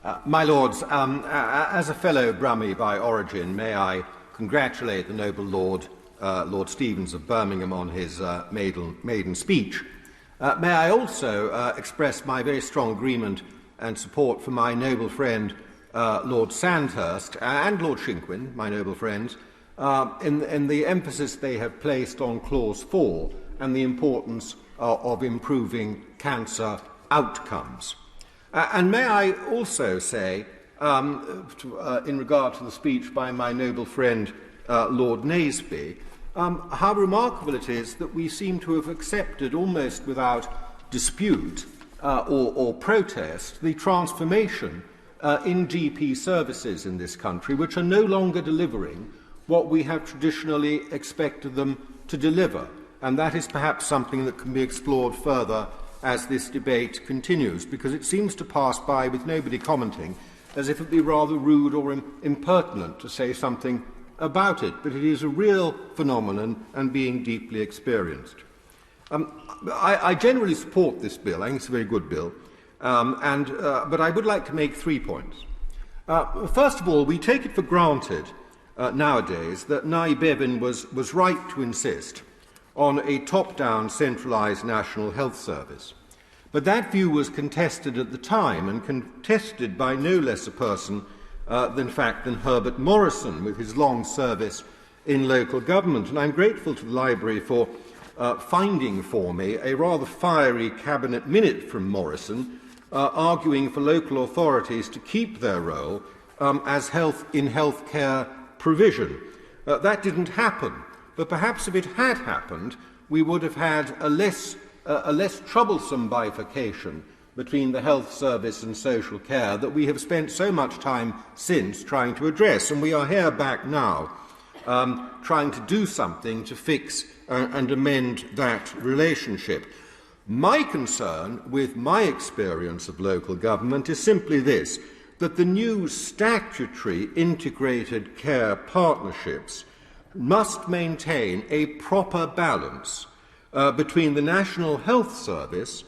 My Lords, as a fellow Brummie by origin, may I congratulate the noble Lord, Lord Stevens of Birmingham, on his maiden speech. May I also express my very strong agreement and support for my noble friend, Lord Sandhurst, and Lord Shinquin, my noble friends, in the emphasis they have placed on Clause 4 and the importance of improving cancer outcomes. And may I also say, in regard to the speech by my noble friend Lord Naseby, how remarkable it is that we seem to have accepted almost without dispute or protest the transformation in GP services in this country, which are no longer delivering what we have traditionally expected them to deliver. And that is perhaps something that can be explored further as this debate continues, because it seems to pass by with nobody commenting, as if it be rather rude or impertinent to say something about it. But it is a real phenomenon and being deeply experienced. I generally support this bill. I think it's a very good bill. But I would like to make 3 points. First of all, we take it for granted nowadays that Nye Bevan was right to insist on a top-down centralised national health service. But that view was contested at the time, and contested by no less a person than Herbert Morrison, with his long service in local government. And I'm grateful to the Library for finding for me a rather fiery cabinet minute from Morrison, arguing for local authorities to keep their role as in healthcare provision. That didn't happen. But perhaps if it had happened, we would have had a less troublesome bifurcation between the health service and social care that we have spent so much time since trying to address. And we are here back now, trying to do something to fix and amend that relationship. My concern with my experience of local government is simply this, that the new statutory integrated care partnerships must maintain a proper balance between the National Health Service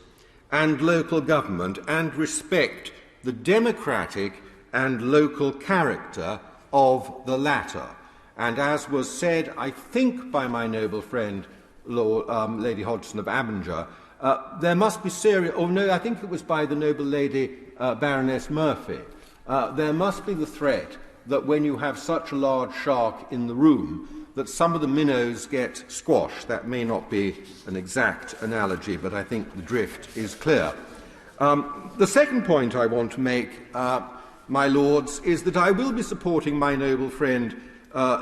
and local government, and respect the democratic and local character of the latter. And as was said, I think, by my noble friend Lady Hodgson of Abinger, there must be serious, or no, I think it was by the noble lady Baroness Murphy, there must be the threat that when you have such a large shark in the room, that some of the minnows get squashed. That may not be an exact analogy, but I think the drift is clear. The second point I want to make, my Lords, is that I will be supporting my noble friend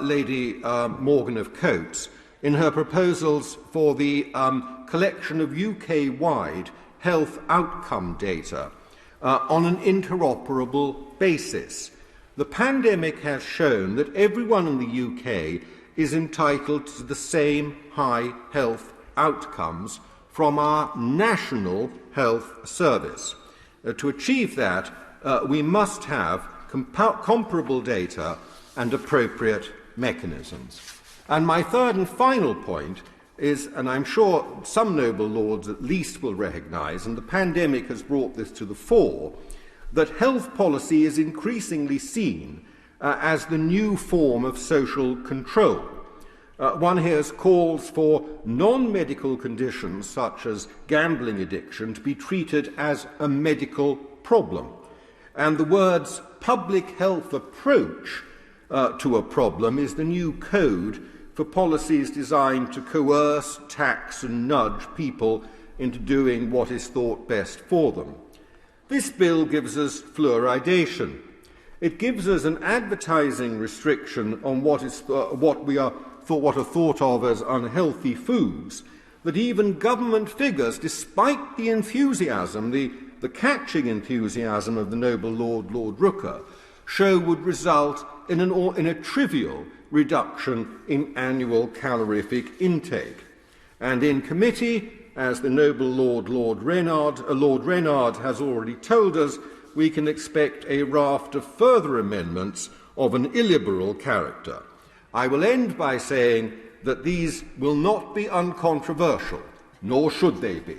Lady Morgan of Coates in her proposals for the collection of UK-wide health outcome data on an interoperable basis. The pandemic has shown that everyone in the UK is entitled to the same high health outcomes from our national health service. To achieve that, we must have comparable data and appropriate mechanisms. And my third and final point is, and I'm sure some noble lords at least will recognise, and the pandemic has brought this to the fore, that health policy is increasingly seen as the new form of social control. One hears calls for non-medical conditions such as gambling addiction to be treated as a medical problem. And the words public health approach to a problem is the new code for policies designed to coerce, tax and nudge people into doing what is thought best for them. This bill gives us fluoridation. It gives us an advertising restriction on what are thought of as unhealthy foods, that even government figures, despite the enthusiasm, the catching enthusiasm of the noble Lord Rooker, show would result in a trivial reduction in annual calorific intake. And in committee, as the noble Lord Reynard has already told us, we can expect a raft of further amendments of an illiberal character. I will end by saying that these will not be uncontroversial, nor should they be.